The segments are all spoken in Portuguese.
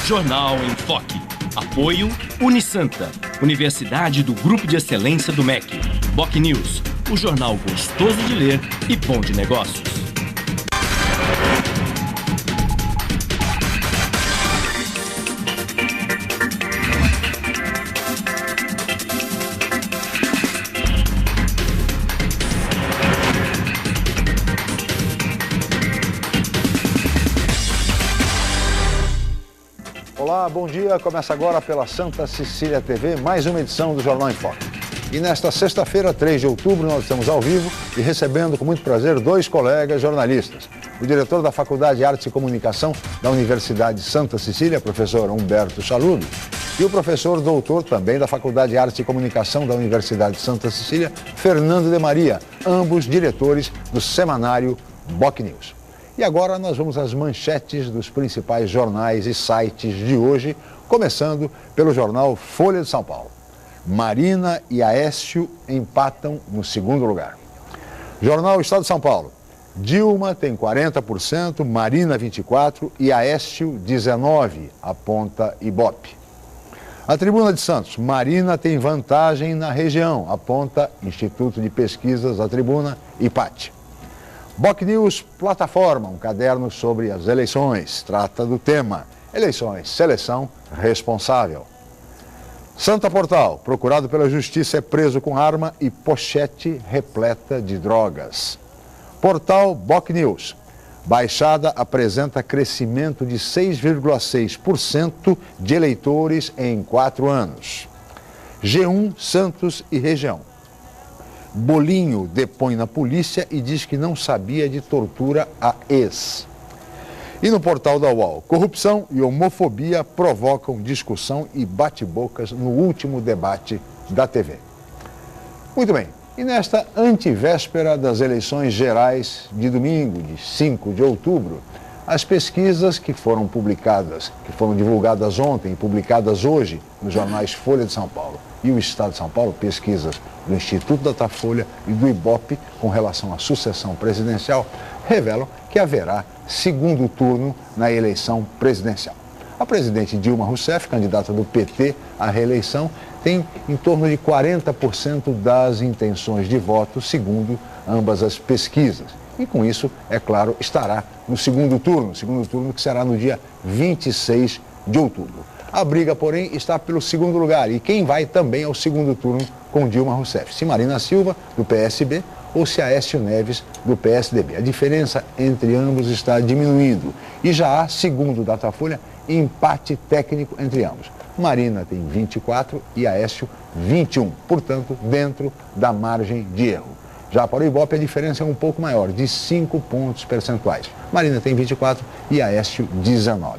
Jornal em Foque. Apoio Unisanta, Universidade do Grupo de Excelência do MEC. BocNews, o jornal gostoso de ler e bom de negócios. Olá, bom dia. Começa agora pela Santa Cecília TV, mais uma edição do Jornal em Foque. E nesta sexta-feira, 3 de outubro, nós estamos ao vivo e recebendo com muito prazer dois colegas jornalistas. O diretor da Faculdade de Artes e Comunicação da Universidade Santa Cecília, professor Humberto Chalub, e o professor doutor também da Faculdade de Artes e Comunicação da Universidade Santa Cecília, Fernando de Maria, ambos diretores do semanário BocNews. E agora nós vamos às manchetes dos principais jornais e sites de hoje, começando pelo jornal Folha de São Paulo. Marina e Aécio empatam no segundo lugar. Jornal Estado de São Paulo. Dilma tem 40%, Marina 24% e Aécio 19%, aponta Ibope. A Tribuna de Santos. Marina tem vantagem na região, aponta Instituto de Pesquisas da Tribuna e PAT. BocNews Plataforma, um caderno sobre as eleições, trata do tema Eleições, Seleção Responsável. Santa Portal, procurado pela Justiça, é preso com arma e pochete repleta de drogas. Portal BocNews, Baixada apresenta crescimento de 6,6% de eleitores em 4 anos. G1, Santos e região. Bolinho depõe na polícia e diz que não sabia de tortura a ex. E no portal da UOL, corrupção e homofobia provocam discussão e bate-bocas no último debate da TV. Muito bem, e nesta antivéspera das eleições gerais de domingo, de 5 de outubro, as pesquisas que foram publicadas, que foram divulgadas ontem e publicadas hoje nos jornais Folha de São Paulo e o Estado de São Paulo, pesquisas do Instituto Datafolha e do Ibope com relação à sucessão presidencial, revelam que haverá segundo turno na eleição presidencial. A presidente Dilma Rousseff, candidata do PT à reeleição, tem em torno de 40% das intenções de voto, segundo ambas as pesquisas. E com isso, é claro, estará no segundo turno que será no dia 26 de outubro. A briga, porém, está pelo segundo lugar e quem vai também ao segundo turno com Dilma Rousseff, se Marina Silva, do PSB, ou se Aécio Neves, do PSDB. A diferença entre ambos está diminuindo e já há, segundo o Datafolha, empate técnico entre ambos. Marina tem 24% e Aécio 21%, portanto, dentro da margem de erro. Já para o Ibope, a diferença é um pouco maior, de 5 pontos percentuais. Marina tem 24% e Aécio 19%.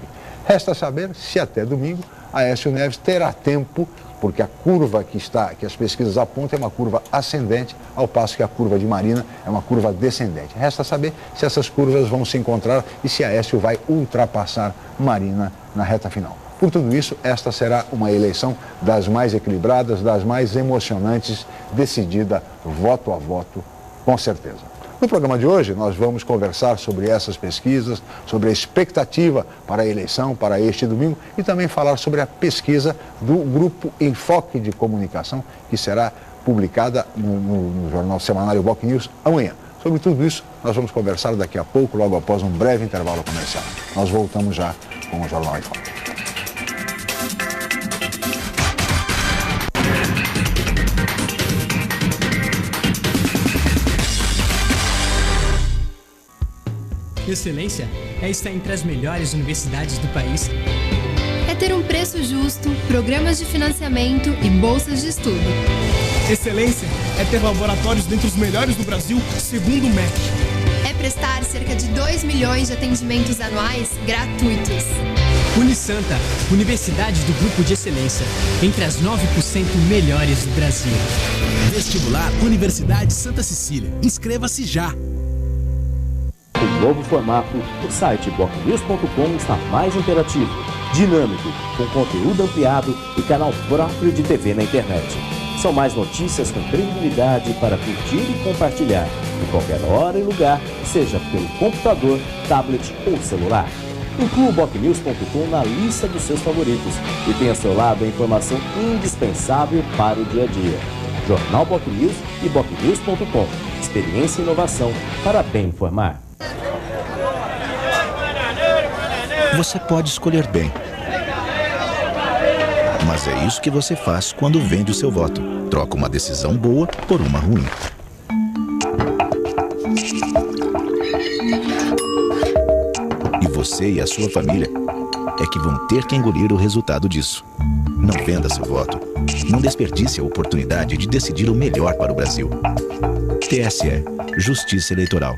Resta saber se até domingo Aécio Neves terá tempo, porque a curva que as pesquisas apontam é uma curva ascendente, ao passo que a curva de Marina é uma curva descendente. Resta saber se essas curvas vão se encontrar e se Aécio vai ultrapassar Marina na reta final. Por tudo isso, esta será uma eleição das mais equilibradas, das mais emocionantes, decidida voto a voto, com certeza. No programa de hoje, nós vamos conversar sobre essas pesquisas, sobre a expectativa para a eleição, para este domingo, e também falar sobre a pesquisa do Grupo Enfoque de Comunicação, que será publicada no jornal semanário BocNews amanhã. Sobre tudo isso, nós vamos conversar daqui a pouco, logo após um breve intervalo comercial. Nós voltamos já com o Jornal Enfoque. Excelência é estar entre as melhores universidades do país. É ter um preço justo, programas de financiamento e bolsas de estudo. Excelência é ter laboratórios dentre os melhores do Brasil, segundo o MEC. É prestar cerca de 2 milhões de atendimentos anuais gratuitos. Unisanta, Universidade do Grupo de Excelência, entre as 9% melhores do Brasil. Vestibular Universidade Santa Cecília. Inscreva-se já! Em novo formato, o site BocNews.com está mais interativo, dinâmico, com conteúdo ampliado e canal próprio de TV na internet. São mais notícias com credibilidade para curtir e compartilhar, em qualquer hora e lugar, seja pelo computador, tablet ou celular. Inclua o BocNews.com na lista dos seus favoritos e tenha ao seu lado a informação indispensável para o dia a dia. Jornal BocNews e BocNews.com. Experiência e inovação para bem informar. Você pode escolher bem. Mas é isso que você faz quando vende o seu voto. Troca uma decisão boa por uma ruim. E você e a sua família é que vão ter que engolir o resultado disso. Não venda seu voto. Não desperdice a oportunidade de decidir o melhor para o Brasil. TSE, Justiça Eleitoral.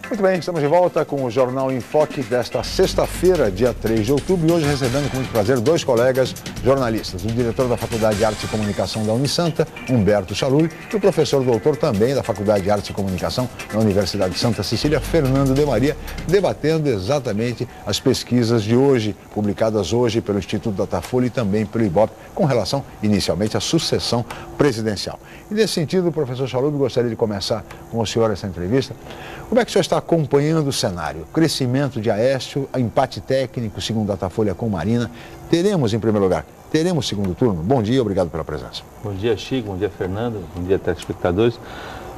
Muito bem, estamos de volta com o Jornal em Foque desta sexta-feira, dia 3 de outubro, e hoje recebendo com muito prazer dois colegas jornalistas, o diretor da Faculdade de Arte e Comunicação da Unisanta, Humberto Chaluli, e o professor doutor também da Faculdade de Arte e Comunicação da Universidade de Santa Cecília, Fernando de Maria, debatendo exatamente as pesquisas de hoje, publicadas hoje pelo Instituto Datafolha e também pelo Ibope, com relação inicialmente à sucessão presidencial. E nesse sentido, professor Chaluli, gostaria de começar com o senhor essa entrevista. Como é que o senhor está acompanhando o cenário? Crescimento de Aécio, empate técnico, segundo Datafolha com Marina. Teremos, em primeiro lugar, teremos segundo turno? Bom dia, obrigado pela presença. Bom dia, Chico, bom dia, Fernando, bom dia, telespectadores.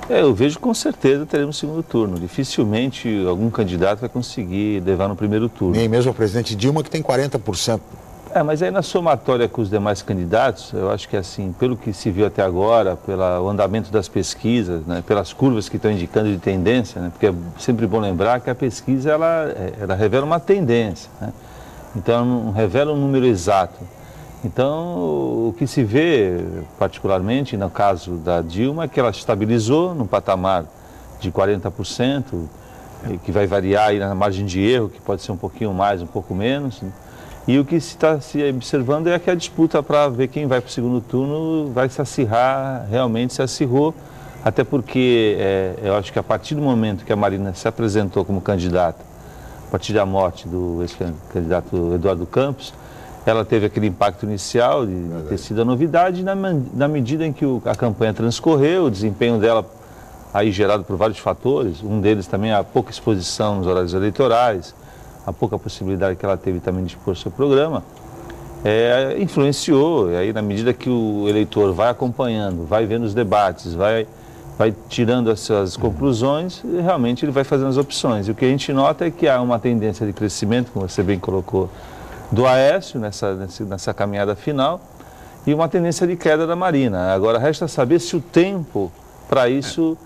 Eu vejo com certeza teremos segundo turno. Dificilmente algum candidato vai conseguir levar no primeiro turno. Nem mesmo o presidente Dilma, que tem 40%. Mas aí na somatória com os demais candidatos, eu acho que assim, pelo que se viu até agora, pelo andamento das pesquisas, né, pelas curvas que estão indicando de tendência, né, porque é sempre bom lembrar que a pesquisa ela revela uma tendência, né, então não revela um número exato. Então o que se vê, particularmente no caso da Dilma, é que ela estabilizou no patamar de 40%, que vai variar aí na margem de erro, que pode ser um pouquinho mais, um pouco menos, né? E o que se está se observando é que a disputa para ver quem vai para o segundo turno vai se acirrar, realmente se acirrou, até porque eu acho que a partir do momento que a Marina se apresentou como candidata, a partir da morte do ex-candidato Eduardo Campos, ela teve aquele impacto inicial de ter sido a novidade, na medida em que a campanha transcorreu, o desempenho dela aí gerado por vários fatores, um deles também a pouca exposição nos horários eleitorais, a pouca possibilidade que ela teve também de expor seu programa, influenciou. E aí, na medida que o eleitor vai acompanhando, vai vendo os debates, vai tirando as suas conclusões, realmente ele vai fazendo as opções. E o que a gente nota é que há uma tendência de crescimento, como você bem colocou, do Aécio nessa caminhada final, e uma tendência de queda da Marina. Agora, resta saber se o tempo para isso...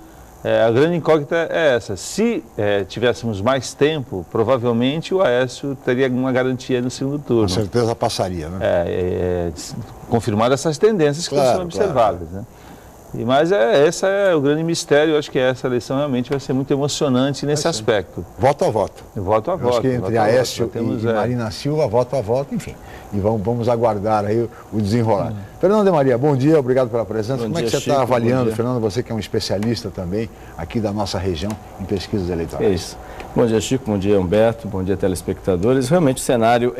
a grande incógnita é essa. Se tivéssemos mais tempo, provavelmente o Aécio teria uma garantia no segundo turno. Com certeza passaria, né? Confirmar essas tendências que estão sendo observadas. Claro. Né? Mas esse é o grande mistério. Eu acho que essa eleição realmente vai ser muito emocionante nesse aspecto. Voto a voto. Voto a voto. Acho que entre Aécio e Marina Silva, voto a voto, enfim. E vamos aguardar aí o desenrolar. Fernando de Maria, bom dia, obrigado pela presença. Como é que você está avaliando, Fernando, você que é um especialista também aqui da nossa região em pesquisas eleitorais? É isso. Bom dia, Chico, bom dia, Humberto, bom dia, telespectadores. Realmente o cenário,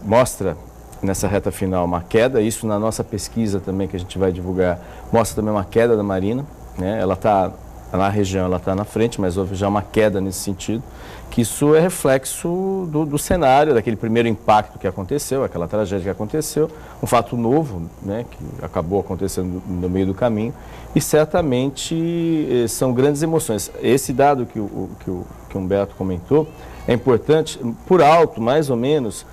mostra nessa reta final uma queda, isso na nossa pesquisa também que a gente vai divulgar, mostra também uma queda da Marina, né? Ela está na região, ela está na frente, mas houve já uma queda nesse sentido, que isso é reflexo do cenário, daquele primeiro impacto que aconteceu, aquela tragédia que aconteceu, um fato novo, né, que acabou acontecendo no meio do caminho, e certamente são grandes emoções. Esse dado que o Humberto comentou é importante, por alto, mais ou menos,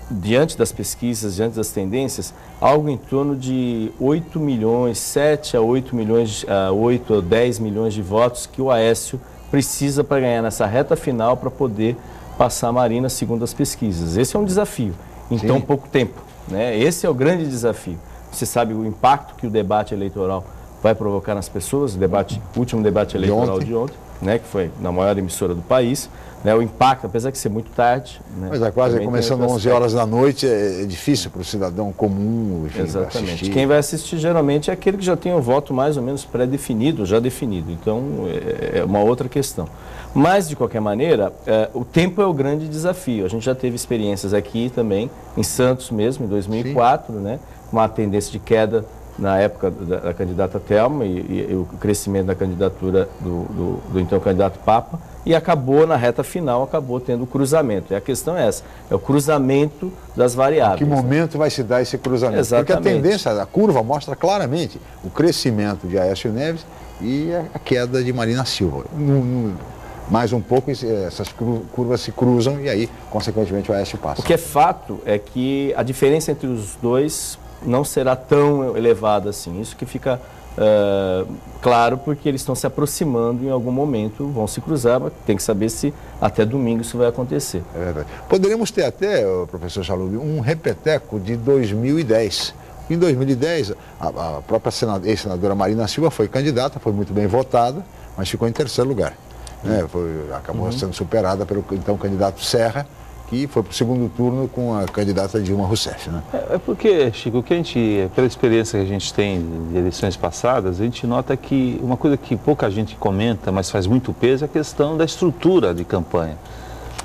diante das pesquisas, diante das tendências, algo em torno de 8 milhões, 7 a 8 milhões, 8 a 10 milhões de votos que o Aécio precisa para ganhar nessa reta final para poder passar a Marina segundo as pesquisas. Esse é um desafio em tão pouco tempo, né? Esse é o grande desafio. Você sabe o impacto que o debate eleitoral vai provocar nas pessoas, o último debate eleitoral de ontem, né, que foi na maior emissora do país, né, o impacto, apesar de ser muito tarde... Né, mas é quase começando às 11 horas da noite, é difícil para o cidadão comum, enfim, exatamente. Assistir. Quem vai assistir geralmente é aquele que já tem o voto mais ou menos pré-definido, já definido, então é uma outra questão. Mas, de qualquer maneira, o tempo é o grande desafio. A gente já teve experiências aqui também, em Santos mesmo, em 2004, né, uma tendência de queda na época da candidata Thelma e o crescimento da candidatura do então candidato Papa, e acabou, na reta final, acabou tendo o cruzamento. E a questão é essa, é o cruzamento das variáveis. Em que momento vai se dar esse cruzamento? Exatamente. Porque a tendência, a curva mostra claramente o crescimento de Aécio Neves e a queda de Marina Silva. Mais um pouco, essas curvas se cruzam e aí, consequentemente, o Aécio passa. O que é fato é que a diferença entre os dois não será tão elevada assim. Isso que fica claro, porque eles estão se aproximando em algum momento, vão se cruzar, mas tem que saber se até domingo isso vai acontecer. É verdade. Poderíamos ter até, professor Chalub, um repeteco de 2010. Em 2010, a própria ex-senadora Marina Silva foi candidata, foi muito bem votada, mas ficou em terceiro lugar. Acabou sendo superada pelo então candidato Serra, que foi para o segundo turno com a candidata Dilma Rousseff. Né? É porque, Chico, pela experiência que a gente tem de eleições passadas, a gente nota que uma coisa que pouca gente comenta, mas faz muito peso, é a questão da estrutura de campanha.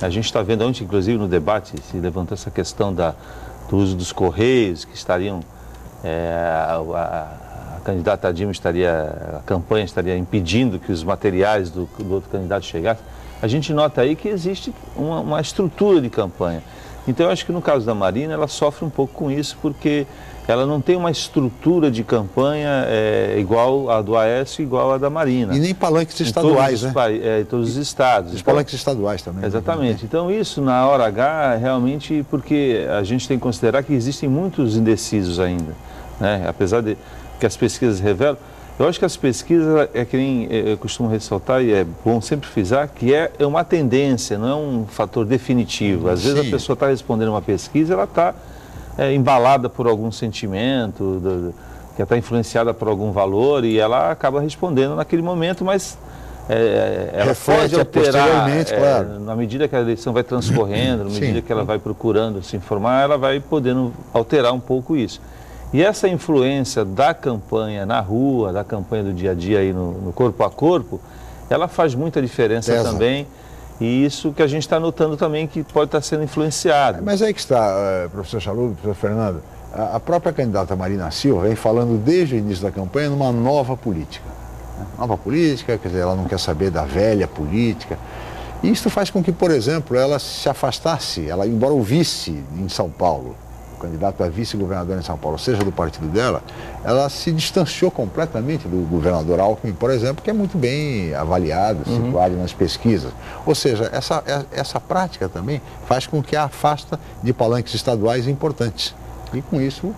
A gente está vendo ontem, inclusive no debate, se levantou essa questão do uso dos correios, que estariam, a candidata Dilma a campanha estaria impedindo que os materiais do outro candidato chegassem. A gente nota aí que existe uma estrutura de campanha. Então, eu acho que no caso da Marina, ela sofre um pouco com isso, porque ela não tem uma estrutura de campanha igual a do Aécio, igual a da Marina. E nem palanques estaduais, né? Em todos os estados. Os palanques estaduais também. Exatamente. Então, isso, na hora H, realmente, porque a gente tem que considerar que existem muitos indecisos ainda, né? Apesar de que as pesquisas revelam. Eu acho que as pesquisas, é que nem eu costumo ressaltar, e é bom sempre frisar, que é uma tendência, não é um fator definitivo. Às vezes a pessoa está respondendo uma pesquisa, ela está embalada por algum sentimento, que está influenciada por algum valor, e ela acaba respondendo naquele momento, mas ela pode alterar, claro. Na medida que a eleição vai transcorrendo, na medida que ela vai procurando se informar, ela vai podendo alterar um pouco isso. E essa influência da campanha na rua, da campanha do dia a dia aí no corpo a corpo, ela faz muita diferença também. E isso que a gente está notando também que pode estar sendo influenciado. Mas aí que está, professor Chalub, professor Fernando, a própria candidata Marina Silva vem falando desde o início da campanha numa nova política. Nova política, quer dizer, ela não quer saber da velha política. E isso faz com que, por exemplo, ela se afastasse, embora o vice em São Paulo, candidato a vice-governador em São Paulo, seja do partido dela, ela se distanciou completamente do governador Alckmin, por exemplo, que é muito bem avaliado, situado nas pesquisas. Ou seja, essa prática também faz com que a afasta de palanques estaduais importantes. E com isso,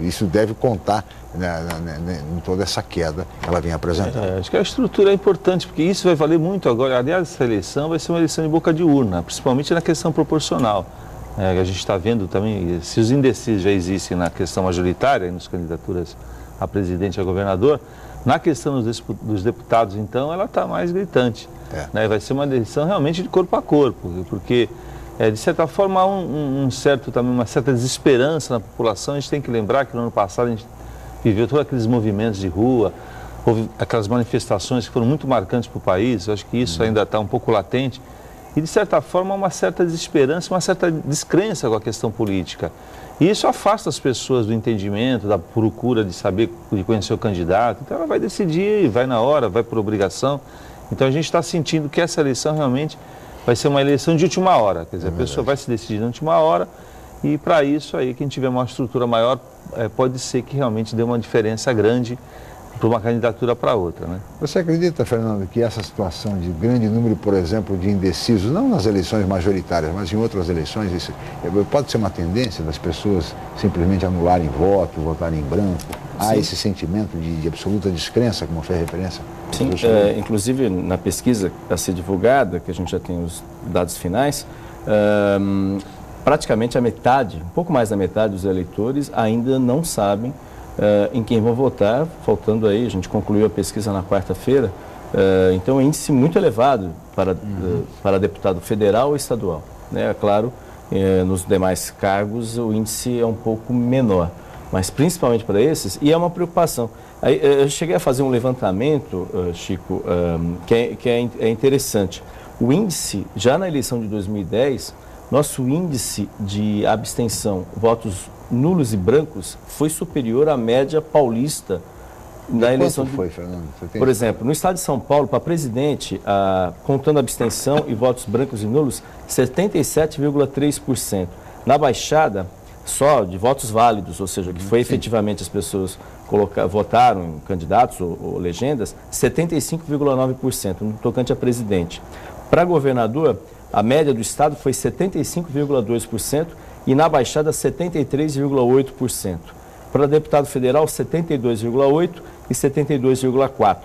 isso deve contar em toda essa queda que ela vem apresentando. Acho que a estrutura é importante, porque isso vai valer muito agora. Aliás, essa eleição vai ser uma eleição de boca de urna, principalmente na questão proporcional. A gente está vendo também, se os indecisos já existem na questão majoritária, nas candidaturas a presidente e a governador, na questão dos deputados, então, ela está mais gritante. Vai ser uma eleição realmente de corpo a corpo, porque, de certa forma, há uma certa desesperança na população. A gente tem que lembrar que no ano passado a gente viveu todos aqueles movimentos de rua, houve aquelas manifestações que foram muito marcantes para o país. Eu acho que isso ainda está um pouco latente. E, de certa forma, uma certa desesperança, uma certa descrença com a questão política. E isso afasta as pessoas do entendimento, da procura de saber, de conhecer o candidato. Então, ela vai decidir, vai na hora, vai por obrigação. Então, a gente está sentindo que essa eleição realmente vai ser uma eleição de última hora. Quer dizer, a pessoa vai se decidir na última hora e, para isso, aí, quem tiver uma estrutura maior, pode ser que realmente dê uma diferença grande para uma candidatura para outra, né? Você acredita, Fernando, que essa situação de grande número, por exemplo, de indecisos, não nas eleições majoritárias, mas em outras eleições, isso pode ser uma tendência das pessoas simplesmente anularem voto, votarem em branco? Há esse sentimento de absoluta descrença, como fez referência? Sim, inclusive na pesquisa a ser divulgada, que a gente já tem os dados finais, praticamente a metade, um pouco mais da metade dos eleitores ainda não sabem em quem vão votar, faltando aí, a gente concluiu a pesquisa na quarta-feira, então é um índice muito elevado para deputado federal ou estadual, né? É claro, nos demais cargos o índice é um pouco menor, mas principalmente para esses, e é uma preocupação. Aí, eu cheguei a fazer um levantamento, Chico, que é interessante. O índice, já na eleição de 2010, nosso índice de abstenção, votos nulos e brancos, foi superior à média paulista na eleição. Quanto foi, Fernando? Por exemplo, no estado de São Paulo, para presidente, contando abstenção e votos brancos e nulos, 77,3%. Na Baixada, só de votos válidos, ou seja, que foi efetivamente as pessoas votaram em candidatos ou legendas, 75,9% no tocante a presidente. Para governador, a média do estado foi 75,2% e na Baixada 73,8%. Para deputado federal, 72,8% e 72,4%.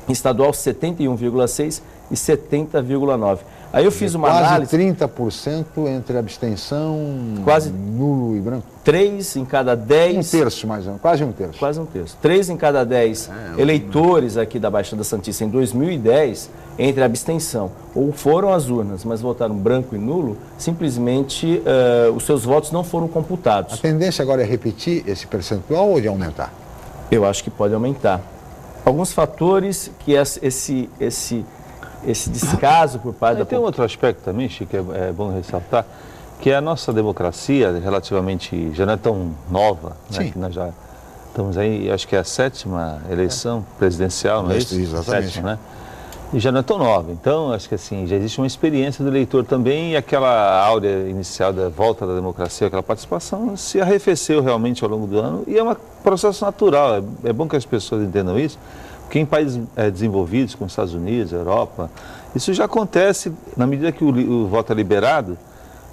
Estadual, 71,6% e 70,9%. Aí eu fiz uma análise... Quase 30% entre abstenção, quase nulo e branco? 3 em cada 10... Um terço, mais ou menos, quase um terço. Quase um terço. 3 em cada 10 eleitores aqui da Baixada Santista em 2010, entre abstenção, ou foram às urnas, mas votaram branco e nulo, simplesmente os seus votos não foram computados. A tendência agora é repetir esse percentual ou de aumentar? Eu acho que pode aumentar. Alguns fatores que esse descaso por parte da... Tem um outro aspecto também, Chico, é bom ressaltar, que a nossa democracia relativamente já não é tão nova, né, que nós já estamos aí, acho que é a 7ª eleição presidencial, não é isso? Exatamente. 7ª, né? E já não é tão nova, então acho que assim, já existe uma experiência do eleitor também e aquela áurea inicial da volta da democracia, aquela participação se arrefeceu realmente ao longo do ano e é um processo natural, é bom que as pessoas entendam isso, porque em países desenvolvidos, como os Estados Unidos, a Europa, isso já acontece na medida que o voto é liberado.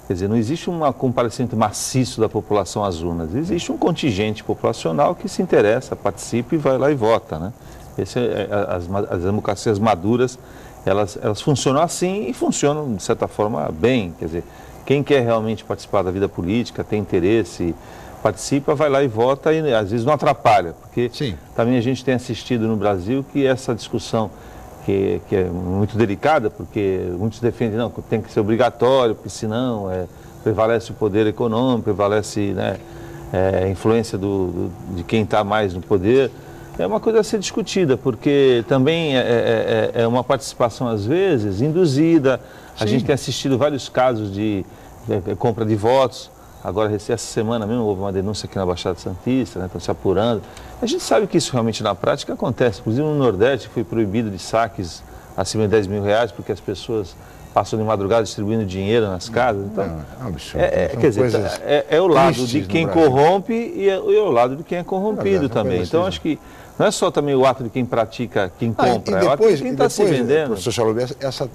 Quer dizer, não existe um comparecimento maciço da população às urnas, existe um contingente populacional que se interessa, participa e vai lá e vota, né? As democracias maduras, elas funcionam assim e funcionam, de certa forma, bem. Quer dizer, quem quer realmente participar da vida política, tem interesse, participa, vai lá e vota e às vezes não atrapalha, porque também a gente tem assistido no Brasil que essa discussão que é muito delicada, porque muitos defendem, não, tem que ser obrigatório, porque senão prevalece o poder econômico, prevalece, né, a influência de quem está mais no poder. É uma coisa a ser discutida, porque também é uma participação, às vezes, induzida. A gente tem assistido vários casos de compra de votos. Agora, essa semana mesmo, houve uma denúncia aqui na Baixada Santista, né, estão se apurando. A gente sabe que isso realmente na prática acontece. Inclusive no Nordeste foi proibido de saques acima de R$10 mil, porque as pessoas passam de madrugada distribuindo dinheiro nas casas. Então, é um absurdo. Quer dizer, é o lado de quem corrompe e é o lado de quem é corrompido também. Então, acho que não é só também o ato de quem pratica, quem compra, é o ato de quem está se vendendo. Professor Chalubi,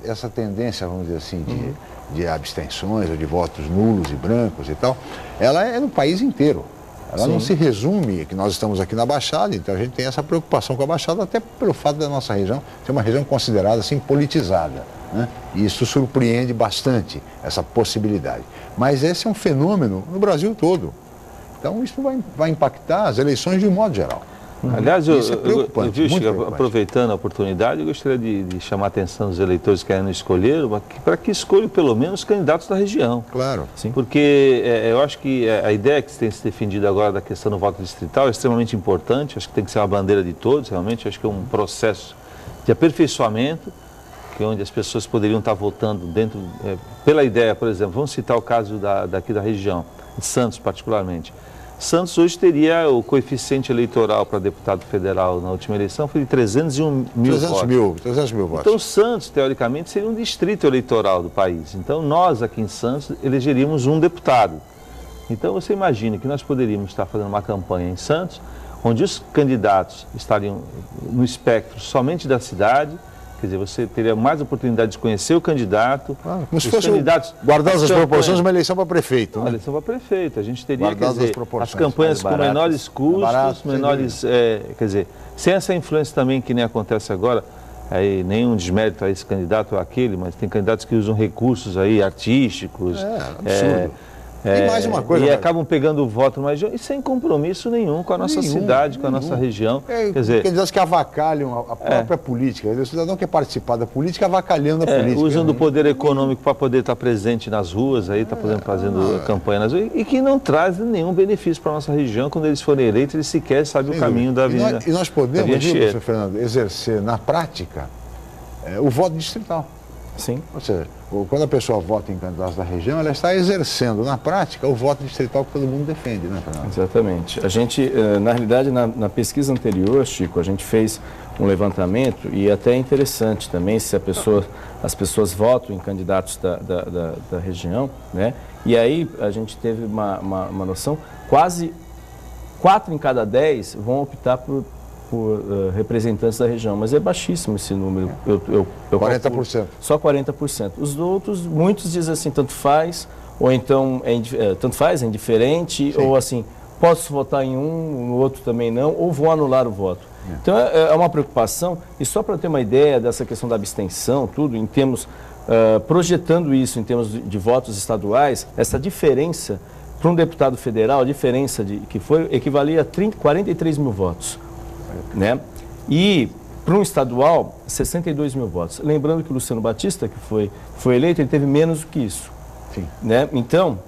essa tendência, vamos dizer assim, de abstenções ou de votos nulos e brancos e tal, ela é no país inteiro. Ela não se resume, que nós estamos aqui na Baixada, então a gente tem essa preocupação com a Baixada, até pelo fato da nossa região ser uma região considerada assim politizada, né? E isso surpreende bastante, essa possibilidade. Mas esse é um fenômeno no Brasil todo. Então isso vai impactar as eleições de um modo geral. Aliás, eu Chico, aproveitando a oportunidade, eu gostaria de chamar a atenção dos eleitores que ainda não escolheram, para que escolham pelo menos candidatos da região. Claro. Sim. Porque eu acho que a ideia que tem se defendido agora da questão do voto distrital é extremamente importante, acho que tem que ser uma bandeira de todos, realmente, acho que é um processo de aperfeiçoamento, que é onde as pessoas poderiam estar votando dentro, pela ideia, por exemplo, vamos citar o caso daqui da região, de Santos particularmente. Santos hoje teria o coeficiente eleitoral para deputado federal na última eleição foi de 301 mil votos. 300 mil votos. Então Santos, teoricamente, seria um distrito eleitoral do país. Então nós aqui em Santos elegeríamos um deputado. Então você imagina que nós poderíamos estar fazendo uma campanha em Santos, onde os candidatos estariam no espectro somente da cidade. Quer dizer, você teria mais oportunidade de conhecer o candidato. Como se fosse, guardadas as proporções, uma eleição para prefeito. Uma eleição para prefeito. A gente teria, quer dizer, as campanhas com menores custos, menores... quer dizer, sem essa influência também que nem acontece agora, aí, nenhum desmérito a esse candidato ou aquele, mas tem candidatos que usam recursos aí artísticos. Absurdo. E mais uma coisa, e acabam pegando o voto numa região e sem compromisso nenhum com a nossa cidade, com a nossa região. Quer dizer, candidatos que avacalham a própria política. O cidadão quer participar da política avacalhando a política. Usando o poder econômico para poder estar presente nas ruas, aí, fazendo campanha nas ruas, e que não traz nenhum benefício para a nossa região. Quando eles forem eleitos, eles sequer sabem o caminho da vida. E nós podemos, professor Fernando, exercer na prática o voto distrital. Sim. Ou seja, quando a pessoa vota em candidatos da região, ela está exercendo na prática o voto distrital que todo mundo defende, né, Fernando? Exatamente. A gente, na realidade, na pesquisa anterior, Chico, a gente fez um levantamento e até é interessante também se as pessoas votam em candidatos da região, né? E aí a gente teve uma noção, quase 4 em cada 10 vão optar por representantes da região, mas é baixíssimo esse número. 40%. Só 40%. Os outros, muitos dizem assim, tanto faz, ou então tanto faz, é indiferente, ou assim, posso votar em um, no outro também não, ou vou anular o voto. Então é uma preocupação, e só para ter uma ideia dessa questão da abstenção, tudo, em termos, projetando isso em termos de votos estaduais, essa diferença para um deputado federal, a diferença que foi, equivalia a 43 mil votos. Né? E para um estadual, 62 mil votos. Lembrando que o Luciano Batista, que foi eleito, ele teve menos do que isso. Sim. Né? Então,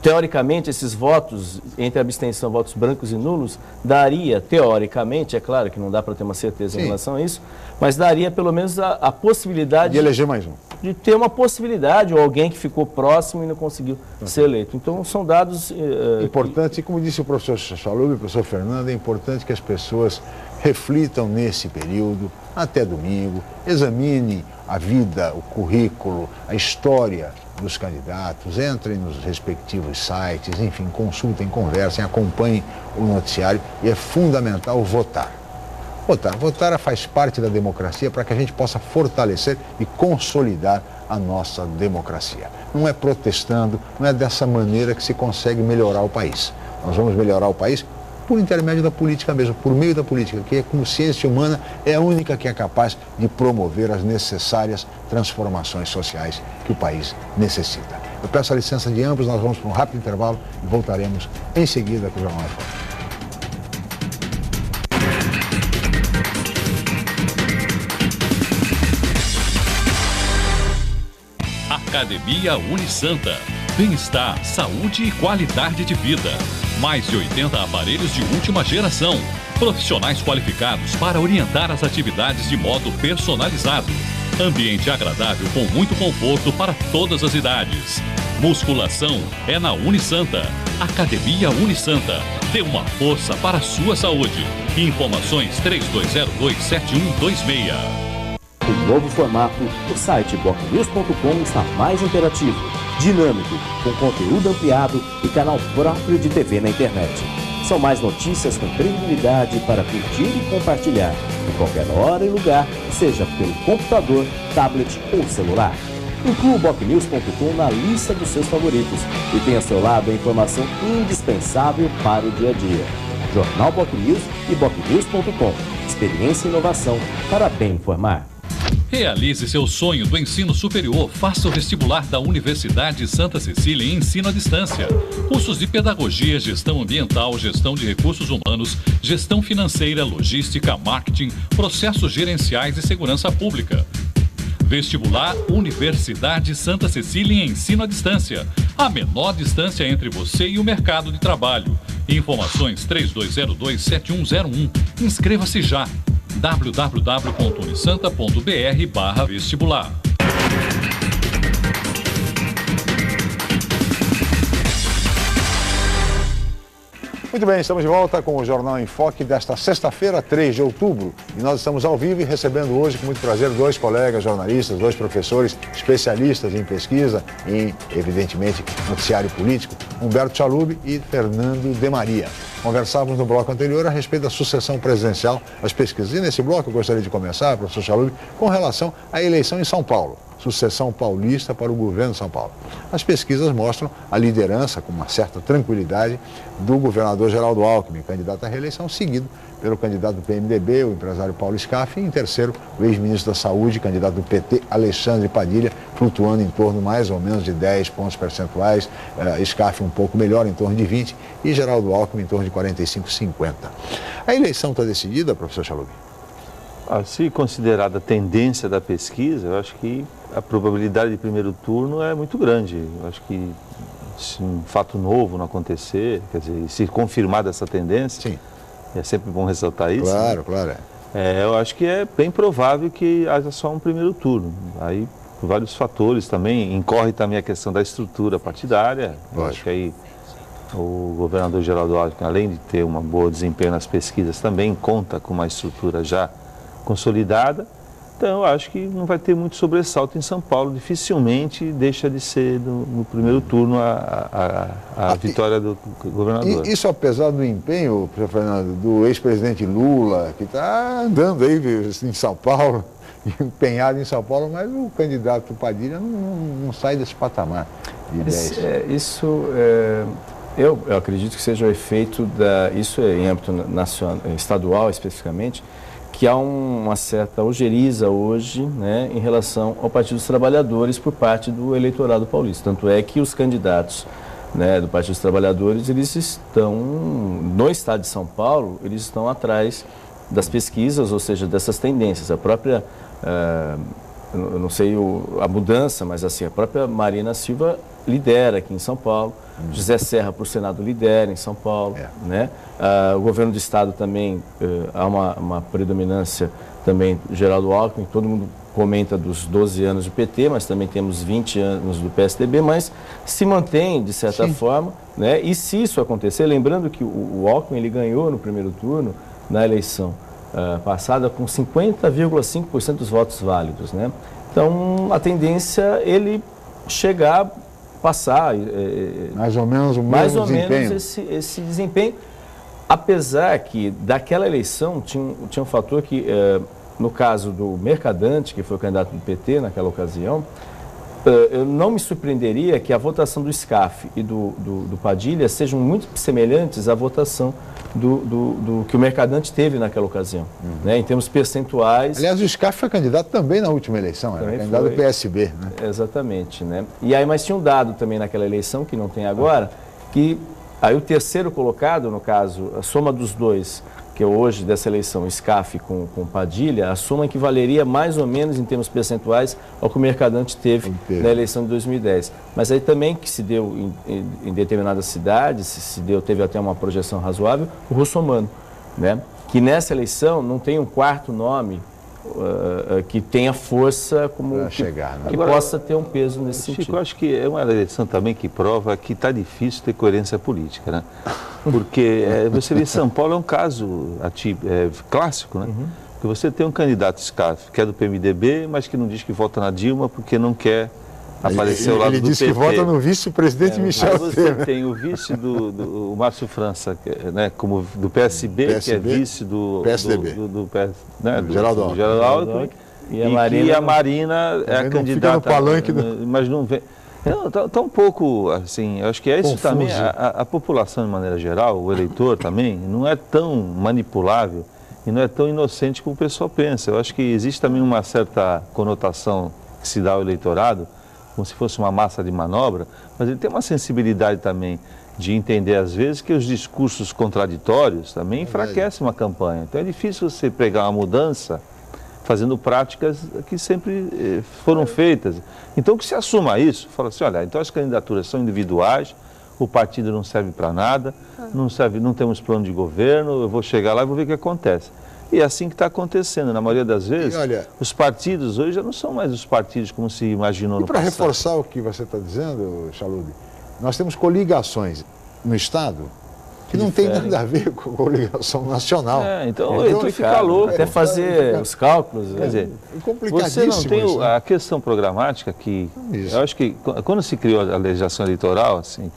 teoricamente, esses votos, entre abstenção, votos brancos e nulos, daria, teoricamente, é claro que não dá para ter uma certeza em relação a isso, mas daria pelo menos a possibilidade de eleger mais um. De ter uma possibilidade, ou alguém que ficou próximo e não conseguiu ser eleito. Então, são dados... Importante, como disse o professor Chalub, o professor Fernando, é importante que as pessoas reflitam nesse período, até domingo, examinem a vida, o currículo, a história dos candidatos, entrem nos respectivos sites, enfim, consultem, conversem, acompanhem o noticiário e é fundamental votar. Votar faz parte da democracia para que a gente possa fortalecer e consolidar a nossa democracia. Não é protestando, não é dessa maneira que se consegue melhorar o país. Nós vamos melhorar o país por intermédio da política mesmo, por meio da política, que a consciência humana é a única que é capaz de promover as necessárias transformações sociais que o país necessita. Eu peço a licença de ambos, nós vamos para um rápido intervalo e voltaremos em seguida com o Jornal Nacional. Academia Unisanta. Bem-estar, saúde e qualidade de vida. Mais de 80 aparelhos de última geração. Profissionais qualificados para orientar as atividades de modo personalizado. Ambiente agradável com muito conforto para todas as idades. Musculação é na Unisanta. Academia Unisanta. Dê uma força para a sua saúde. Informações 3202-7126. Em novo formato, o site bocnews.com está mais interativo, dinâmico, com conteúdo ampliado e canal próprio de TV na internet. São mais notícias com credibilidade para curtir e compartilhar, em qualquer hora e lugar, seja pelo computador, tablet ou celular. Inclua o bocnews.com na lista dos seus favoritos e tenha ao seu lado a informação indispensável para o dia a dia. Jornal Bocnews e bocnews.com. Experiência e inovação para bem informar. Realize seu sonho do ensino superior. Faça o vestibular da Universidade Santa Cecília em ensino à distância. Cursos de pedagogia, gestão ambiental, gestão de recursos humanos, gestão financeira, logística, marketing, processos gerenciais e segurança pública. Vestibular Universidade Santa Cecília em ensino à distância. A menor distância entre você e o mercado de trabalho. Informações 3202-7101. Inscreva-se já. www.unisanta.br/vestibular. Muito bem, estamos de volta com o Jornal em Foque desta sexta-feira, 3 de outubro. E nós estamos ao vivo e recebendo hoje, com muito prazer, dois colegas jornalistas, dois professores especialistas em pesquisa e, evidentemente, noticiário político, Humberto Chalub e Fernando de Maria. Conversávamos no bloco anterior a respeito da sucessão presidencial das pesquisas. E nesse bloco eu gostaria de começar, professor Chalub, com relação à eleição em São Paulo. Sucessão paulista para o governo de São Paulo. As pesquisas mostram a liderança, com uma certa tranquilidade, do governador Geraldo Alckmin, candidato à reeleição, seguido pelo candidato do PMDB, o empresário Paulo Scaff, e em terceiro, o ex-ministro da Saúde, candidato do PT, Alexandre Padilha, flutuando em torno mais ou menos de 10 pontos percentuais, Scaff um pouco melhor, em torno de 20, e Geraldo Alckmin em torno de 45, 50. A eleição está decidida, professor Chalub? Se considerada a tendência da pesquisa, eu acho que a probabilidade de primeiro turno é muito grande. Eu acho que se um fato novo não acontecer, quer dizer, se confirmar dessa tendência, sim, é sempre bom ressaltar isso. Claro, né? claro. Eu acho que é bem provável que haja só um primeiro turno. Aí, por vários fatores também, incorre também a questão da estrutura partidária. Eu acho que aí o governador Geraldo Alckmin, além de ter um bom desempenho nas pesquisas, também conta com uma estrutura já consolidada. Então, eu acho que não vai ter muito sobressalto em São Paulo. Dificilmente deixa de ser no primeiro turno a vitória do governador. Isso apesar do empenho, professor Fernando, do ex-presidente Lula, que está andando aí em São Paulo, empenhado em São Paulo, mas o candidato Padilha não sai desse patamar de ideias. Eu acredito que seja o efeito isso em âmbito nacional, estadual especificamente, que há uma certa ojeriza hoje, né, em relação ao Partido dos Trabalhadores por parte do eleitorado paulista. Tanto é que os candidatos, né, do Partido dos Trabalhadores, eles estão, no estado de São Paulo, eles estão atrás das pesquisas, ou seja, dessas tendências. A própria, eu não sei a mudança, mas assim, a própria Marina Silva lidera aqui em São Paulo. José Serra para o Senado lidera em São Paulo, né? O governo do estado também, há uma predominância também, Geraldo Alckmin, todo mundo comenta dos 12 anos do PT, mas também temos 20 anos do PSDB, mas se mantém de certa forma, né? E se isso acontecer, lembrando que o Alckmin ele ganhou no primeiro turno, na eleição passada, com 50,5% dos votos válidos, né? Então, a tendência é ele chegar passar mais ou menos esse desempenho, apesar que daquela eleição tinha um fator que, no caso do Mercadante, que foi o candidato do PT naquela ocasião, eu não me surpreenderia que a votação do SCAF e do Padilha sejam muito semelhantes à votação do que o Mercadante teve naquela ocasião, né, em termos percentuais. Aliás, o SCAF foi candidato também na última eleição, era candidato do PSB. Né? Exatamente. Né? E aí, mas tinha um dado também naquela eleição, que não tem agora, que aí o terceiro colocado, no caso, a soma dos dois, que é hoje dessa eleição, SCAF com Padilha, a soma equivaleria mais ou menos em termos percentuais ao que o Mercadante teve na eleição de 2010. Mas aí também que se deu em determinadas cidades, teve até uma projeção razoável, o Russomano, né? Que nessa eleição não tem um quarto nome que tenha força como que possa ter um peso nesse sentido. Eu acho que é uma eleição também que prova que está difícil ter coerência política, né? Porque você vê, São Paulo é um caso clássico, né? Porque você tem um candidato SCAF, que é do PMDB, mas que não diz que vota na Dilma porque não quer aparecer ao lado do PT. Ele disse que vota no vice-presidente Michel Temer. Você tem o vice do Márcio França, né, como do PSB, que é vice do PSDB, do Geraldo Alckmin, e a Marina é a candidata. No palanque mas não vem. Está um pouco assim, eu acho que é isso também, a população de maneira geral, o eleitor também, não é tão manipulável e não é tão inocente como o pessoal pensa. Eu acho que existe também uma certa conotação que se dá ao eleitorado, como se fosse uma massa de manobra, mas ele tem uma sensibilidade também de entender, às vezes, que os discursos contraditórios também enfraquecem uma campanha. Então é difícil você pregar uma mudança fazendo práticas que sempre foram feitas. Então que se assuma isso, fala assim, olha, então as candidaturas são individuais, o partido não serve para nada, não temos plano de governo, eu vou chegar lá e vou ver o que acontece. E é assim que está acontecendo. Na maioria das vezes, os partidos hoje já não são mais os partidos como se imaginou no passado. E para reforçar o que você está dizendo, Chalub, nós temos coligações no Estado que não tem nada a ver com a coligação nacional. Então ele fica louco. Até fazer os cálculos. Quer dizer, você não tem a questão programática que... Eu acho que quando se criou a legislação eleitoral, assim,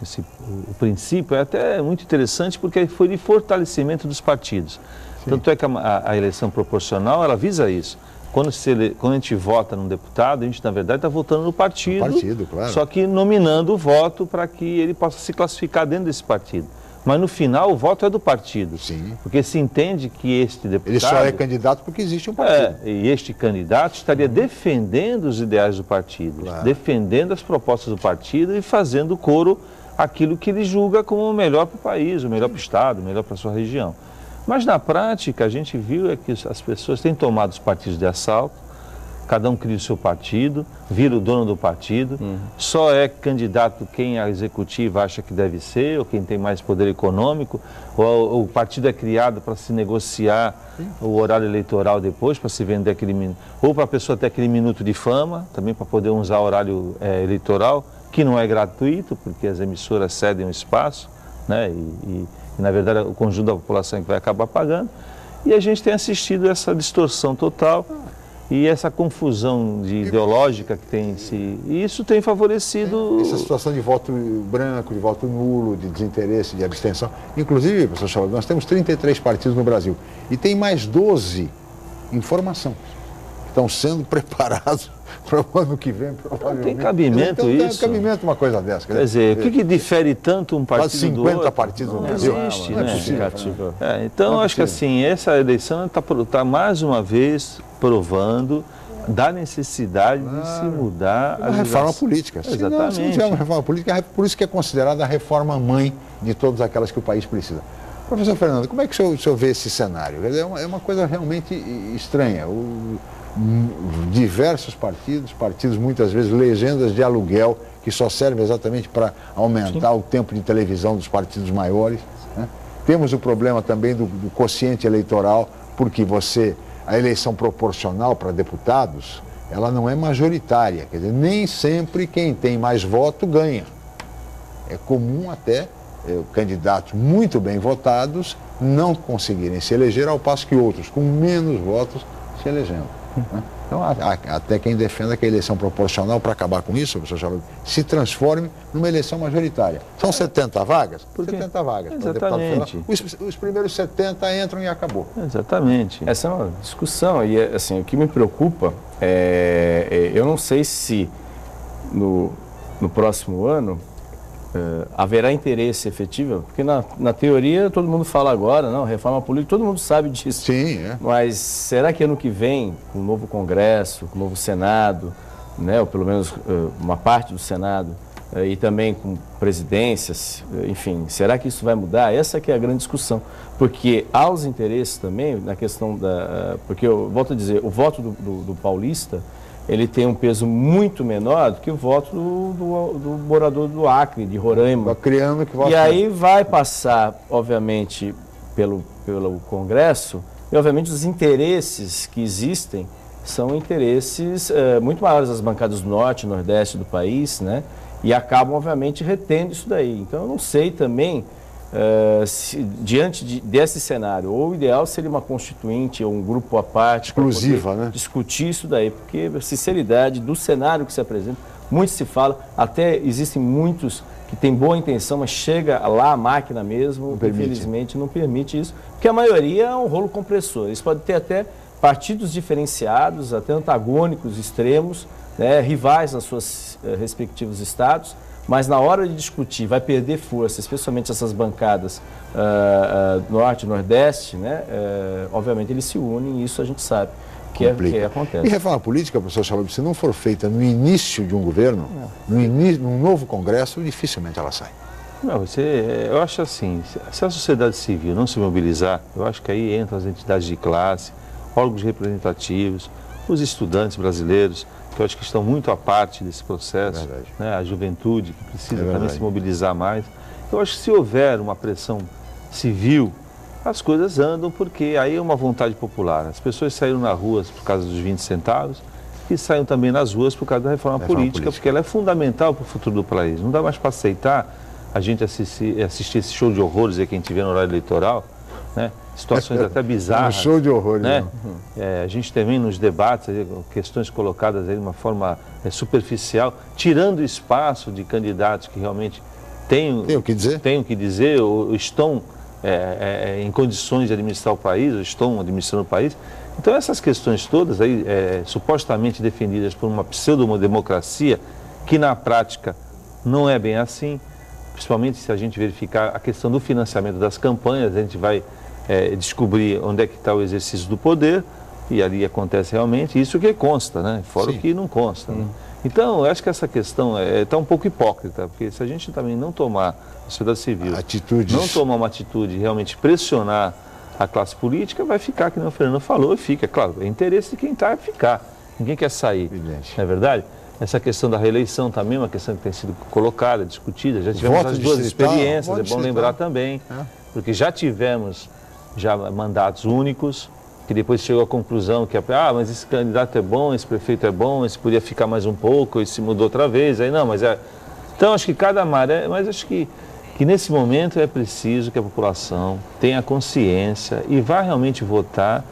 o princípio é até muito interessante porque foi de fortalecimento dos partidos. Tanto é que a eleição proporcional, ela visa isso. Quando a gente vota num deputado, a gente, na verdade, está votando no partido, claro. Só que nominando o voto para que ele possa se classificar dentro desse partido. Mas, no final, o voto é do partido. Sim. Porque se entende que este deputado... Ele só é candidato porque existe um partido. E este candidato estaria defendendo os ideais do partido, defendendo as propostas do partido e fazendo coro àquilo que ele julga como o melhor para o país, o melhor para o Estado, o melhor para a sua região. Mas, na prática, a gente viu que as pessoas têm tomado os partidos de assalto, cada um cria o seu partido, vira o dono do partido, só é candidato quem a executiva acha que deve ser, ou quem tem mais poder econômico, ou o partido é criado para se negociar o horário eleitoral depois, para se vender aquele minuto, ou para a pessoa ter aquele minuto de fama, também para poder usar o horário eleitoral, que não é gratuito, porque as emissoras cedem o espaço, né? E na verdade o conjunto da população é que vai acabar pagando. E a gente tem assistido essa distorção total e essa confusão ideológica que tem em si. E isso tem favorecido... Essa situação de voto branco, de voto nulo, de desinteresse, de abstenção. Inclusive, professor Chalub, nós temos 33 partidos no Brasil e tem mais 12 em formação. Estão sendo preparados para o ano que vem, provavelmente. Tem cabimento então, isso? Tem cabimento uma coisa dessa. Quer dizer, o que difere tanto um partido quase 50 do outro? partidos no Não Brasil. existe, não é né? possível. Então, eu acho que assim, essa eleição está mais uma vez provando da necessidade de se mudar a reforma política. Exatamente. Se não tiver uma reforma política, é por isso que é considerada a reforma mãe de todas aquelas que o país precisa. Professor Fernando, como é que o senhor vê esse cenário? É uma coisa realmente estranha. Diversos partidos muitas vezes legendas de aluguel, que só servem exatamente para aumentar o tempo de televisão dos partidos maiores, né? Temos o problema também do quociente eleitoral, porque a eleição proporcional para deputados, ela não é majoritária, quer dizer, nem sempre quem tem mais voto ganha. É comum até candidatos muito bem votados não conseguirem se eleger, ao passo que outros com menos votos se elegendo. Então, até quem defenda que a eleição proporcional, para acabar com isso, professor Chalub, se transforme numa eleição majoritária. São 70 vagas? 70 vagas. Exatamente. Os primeiros 70 entram e acabou. Exatamente. Essa é uma discussão e, assim, o que me preocupa eu não sei se no próximo ano haverá interesse efetivo, porque na teoria todo mundo fala agora, não, reforma política, todo mundo sabe disso. Sim, Mas será que ano que vem, com o novo Congresso, com o novo Senado, né, ou pelo menos uma parte do Senado, e também com presidências, enfim, será que isso vai mudar? Essa que é a grande discussão, porque há os interesses também na questão porque eu volto a dizer, o voto do paulista, ele tem um peso muito menor do que o voto do morador do Acre, de Roraima. E aí vai passar, obviamente, pelo Congresso, e obviamente os interesses que existem são interesses muito maiores das bancadas do norte e nordeste do país, né? E acabam, obviamente, retendo isso daí. Então, eu não sei também, diante desse cenário, ou o ideal seria uma constituinte ou um grupo à parte exclusiva, né? Discutir isso daí, porque a sinceridade do cenário que se apresenta, muito se fala, até existem muitos que têm boa intenção, mas chega lá a máquina mesmo, infelizmente não permite isso, porque a maioria é um rolo compressor. Eles podem ter até partidos diferenciados, até antagônicos, extremos, né, rivais nos seus respectivos estados, mas na hora de discutir vai perder força, especialmente essas bancadas norte e nordeste, né? Obviamente eles se unem e isso a gente sabe que acontece. E reforma política, professor Chalub, se não for feita no início de um governo, num novo Congresso, dificilmente ela sai. Não, eu acho assim, se a sociedade civil não se mobilizar, eu acho que aí entram as entidades de classe, órgãos representativos, os estudantes brasileiros, que eu acho que estão muito à parte desse processo, né? A juventude que precisa também se mobilizar mais. Eu acho que se houver uma pressão civil, as coisas andam, porque aí é uma vontade popular. As pessoas saíram nas ruas por causa dos 20 centavos e saíram também nas ruas por causa da reforma política, porque ela é fundamental para o futuro do país. Não dá mais para aceitar a gente assistir esse show de horrores aí que a gente vê no horário eleitoral, né? Situações até bizarras. Um show de horrores, né? A gente também nos debates, questões colocadas aí de uma forma superficial, tirando espaço de candidatos que realmente têm o que dizer ou estão em condições de administrar o país, ou estão administrando o país. Então essas questões todas aí, supostamente defendidas por uma pseudo-democracia, que na prática não é bem assim, principalmente se a gente verificar a questão do financiamento das campanhas, a gente vai descobrir onde é que está o exercício do poder, e ali acontece realmente isso que consta, né? Fora o que não consta. Né? Então, eu acho que essa questão está um pouco hipócrita, porque se a gente também não tomar, a sociedade civil, não tomar uma atitude de realmente pressionar a classe política, vai ficar, como o Fernando falou, e fica, claro, é interesse de quem está a ficar. Ninguém quer sair, Evidente. não é verdade? Essa questão da reeleição também é uma questão que tem sido colocada, discutida. Já tivemos as duas experiências, é bom lembrar também, porque já tivemos mandatos únicos, que depois chegou à conclusão que, mas esse candidato é bom, esse prefeito é bom, esse podia ficar mais um pouco, esse mudou outra vez, aí não, mas é... Então, acho que cada maré, mas acho que nesse momento é preciso que a população tenha consciência e vá realmente votar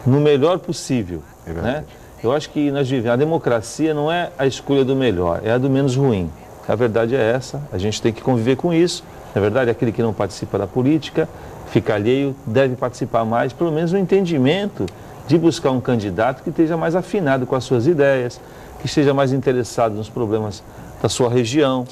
no melhor possível, né? Eu acho que nós vivemos, a democracia não é a escolha do melhor, é a do menos ruim. A verdade é essa, a gente tem que conviver com isso. Na verdade, aquele que não participa da política, fica alheio, deve participar mais, pelo menos no entendimento de buscar um candidato que esteja mais afinado com as suas ideias, que esteja mais interessado nos problemas da sua região,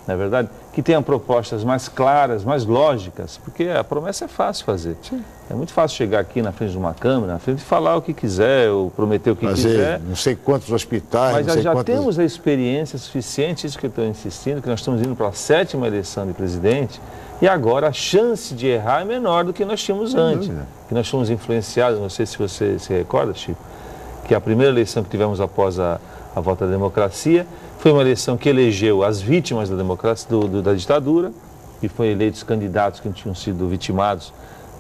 não é verdade? Que tenha propostas mais claras, mais lógicas, porque a promessa é fácil fazer. Sim. É muito fácil chegar aqui na frente de uma câmera, na frente e falar o que quiser, ou prometer o que quiser. Não sei quantos hospitais, mas não sei já temos a experiência suficiente, isso que eu estou insistindo, que nós estamos indo para a 7ª eleição de presidente, e agora a chance de errar é menor do que nós tínhamos antes. Que nós fomos influenciados, não sei se você se recorda, Chico, que a primeira eleição que tivemos após a volta da democracia foi uma eleição que elegeu as vítimas da democracia, da ditadura, e foi eleitos candidatos que tinham sido vitimados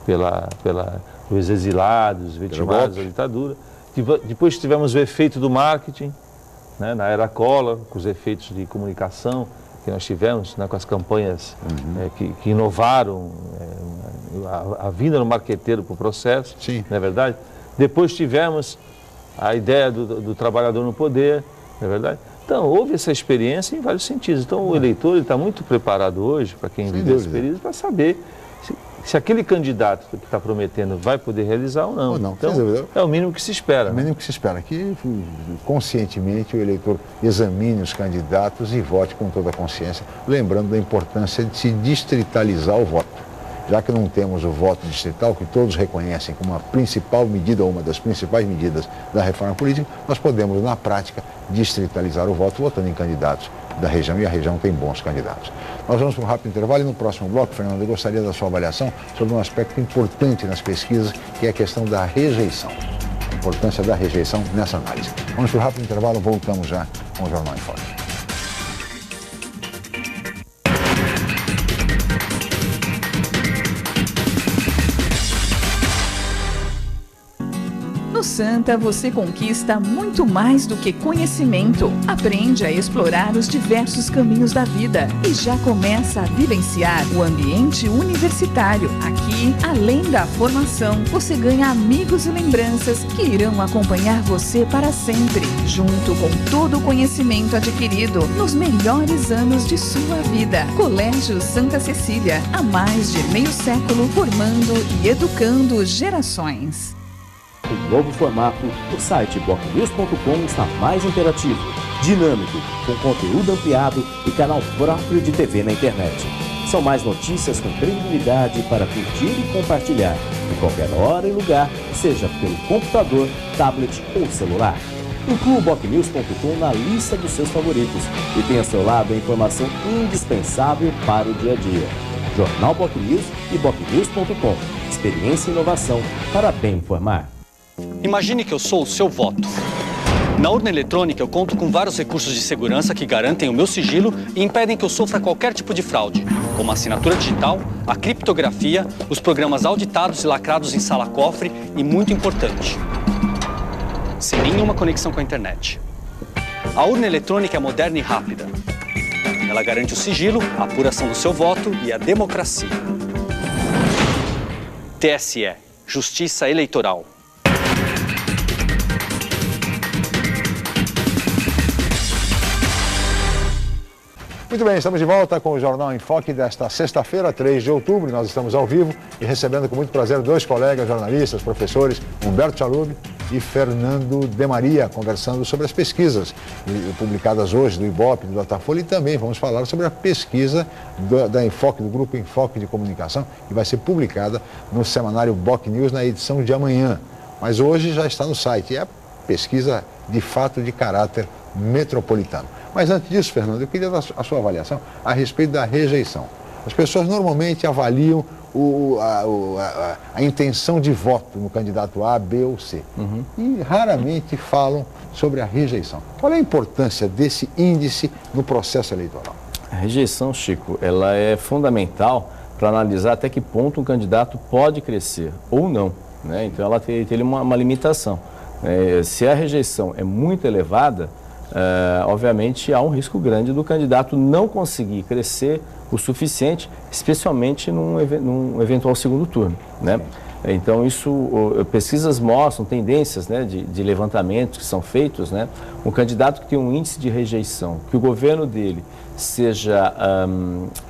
pelos exilados, vitimados da ditadura. Depois tivemos o efeito do marketing, né, na era Collor, com os efeitos de comunicação que nós tivemos, né, com as campanhas que inovaram a vinda do marqueteiro para o processo, não é verdade? Depois tivemos a ideia do trabalhador no poder, não é verdade? Então, houve essa experiência em vários sentidos. Então, o eleitor está muito preparado hoje, para quem vive esse período, para saber se aquele candidato que está prometendo vai poder realizar ou não. Então, é o mínimo que se espera. É o mínimo que se espera. Que conscientemente o eleitor examine os candidatos e vote com toda a consciência, lembrando da importância de se distritalizar o voto. Já que não temos o voto distrital, que todos reconhecem como a principal medida, ou uma das principais medidas da reforma política, nós podemos, na prática, distritalizar o voto votando em candidatos da região, e a região tem bons candidatos. Nós vamos para um rápido intervalo e no próximo bloco, Fernando, eu gostaria da sua avaliação sobre um aspecto importante nas pesquisas, que é a questão da rejeição. A importância da rejeição nessa análise. Vamos para o rápido intervalo, voltamos já com o Jornal em Foque. No Santa, você conquista muito mais do que conhecimento. Aprende a explorar os diversos caminhos da vida e já começa a vivenciar o ambiente universitário. Aqui, além da formação, você ganha amigos e lembranças que irão acompanhar você para sempre, junto com todo o conhecimento adquirido nos melhores anos de sua vida. Colégio Santa Cecília, há mais de meio século, formando e educando gerações. Em novo formato, o site bocnews.com está mais interativo, dinâmico, com conteúdo ampliado e canal próprio de TV na internet. São mais notícias com credibilidade para curtir e compartilhar, em qualquer hora e lugar, seja pelo computador, tablet ou celular. Inclua o bocnews.com na lista dos seus favoritos e tenha ao seu lado a informação indispensável para o dia a dia. Jornal Bocnews e bocnews.com. Experiência e inovação para bem informar. Imagine que eu sou o seu voto. Na urna eletrônica eu conto com vários recursos de segurança que garantem o meu sigilo e impedem que eu sofra qualquer tipo de fraude, como a assinatura digital, a criptografia, os programas auditados e lacrados em sala-cofre e, muito importante, sem nenhuma conexão com a internet. A urna eletrônica é moderna e rápida. Ela garante o sigilo, a apuração do seu voto e a democracia. TSE, Justiça Eleitoral. Muito bem, estamos de volta com o Jornal em Foque desta sexta-feira, 3 de outubro. Nós estamos ao vivo e recebendo com muito prazer dois colegas jornalistas, professores, Humberto Chalub e Fernando de Maria, conversando sobre as pesquisas publicadas hoje do Ibope, do Datafolha, e também vamos falar sobre a pesquisa da Enfoque, do Grupo Enfoque de Comunicação, que vai ser publicada no semanário BocNews na edição de amanhã. Mas hoje já está no site, é pesquisa de fato de caráter metropolitano. Mas antes disso, Fernando, eu queria dar a sua avaliação a respeito da rejeição. As pessoas normalmente avaliam a intenção de voto no candidato A, B ou C. E raramente falam sobre a rejeição. Qual é a importância desse índice no processo eleitoral? A rejeição, Chico, ela é fundamental para analisar até que ponto um candidato pode crescer ou não, né? Então ela tem uma limitação. Se a rejeição é muito elevada, obviamente há um risco grande do candidato não conseguir crescer o suficiente, especialmente num eventual segundo turno, né? Então pesquisas mostram tendências, né, de levantamentos que são feitos, né? Um candidato que tem um índice de rejeição, que o governo dele seja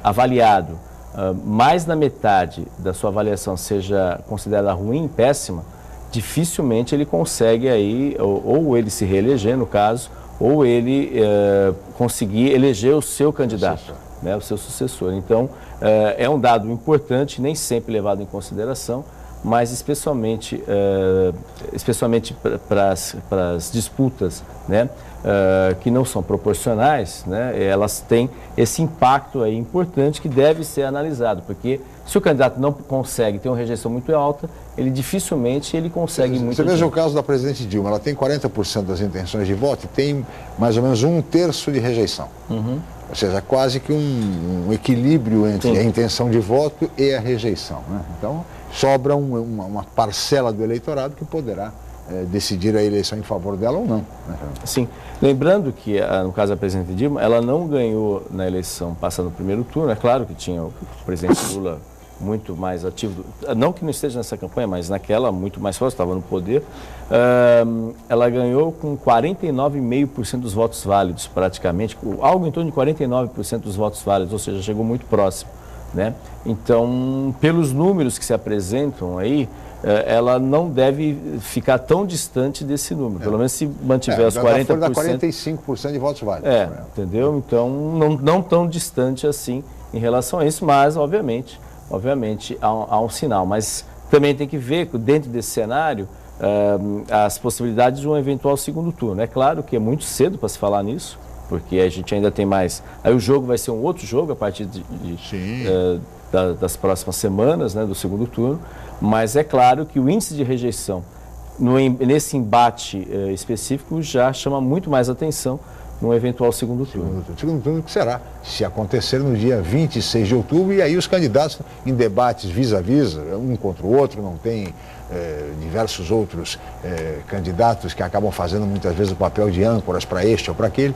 avaliado, mais da metade da sua avaliação seja considerada ruim, péssima, dificilmente ele consegue aí, ou ele se reeleger no caso, ou ele conseguir eleger o seu candidato, né, o seu sucessor. Então, é um dado importante, nem sempre levado em consideração, mas especialmente para as disputas, né, que não são proporcionais, né, elas têm esse impacto aí importante que deve ser analisado, porque se o candidato não consegue ter uma rejeição muito alta, ele dificilmente consegue muito. Você veja o caso da presidente Dilma, ela tem 40% das intenções de voto e tem mais ou menos 1/3 de rejeição. Ou seja, quase que um equilíbrio entre a intenção de voto e a rejeição, né? Então, sobra uma parcela do eleitorado que poderá decidir a eleição em favor dela ou não, né? Sim. Lembrando que, no caso da presidente Dilma, ela não ganhou na eleição passada no primeiro turno. É claro que tinha o presidente Lula muito mais ativo, não que não esteja nessa campanha, mas naquela muito mais forte, estava no poder. Ela ganhou com 49,5% dos votos válidos, praticamente, algo em torno de 49% dos votos válidos, ou seja, chegou muito próximo, né? Então, pelos números que se apresentam aí, ela não deve ficar tão distante desse número, pelo menos se mantiver os 40%. Dá 45% de votos válidos. Entendeu? Então, não tão distante assim em relação a isso, mas, obviamente há um sinal. Mas também tem que ver, dentro desse cenário, as possibilidades de um eventual segundo turno. É claro que é muito cedo para se falar nisso, porque a gente ainda tem mais... Aí o jogo vai ser um outro jogo a partir das próximas semanas, né, do segundo turno, mas é claro que o índice de rejeição nesse embate específico já chama muito mais atenção num eventual segundo turno. Segundo turno que será, se acontecer no dia 26 de outubro, e aí os candidatos em debates vis-a-vis, um contra o outro, não tem diversos outros candidatos que acabam fazendo muitas vezes o papel de âncoras para este ou para aquele,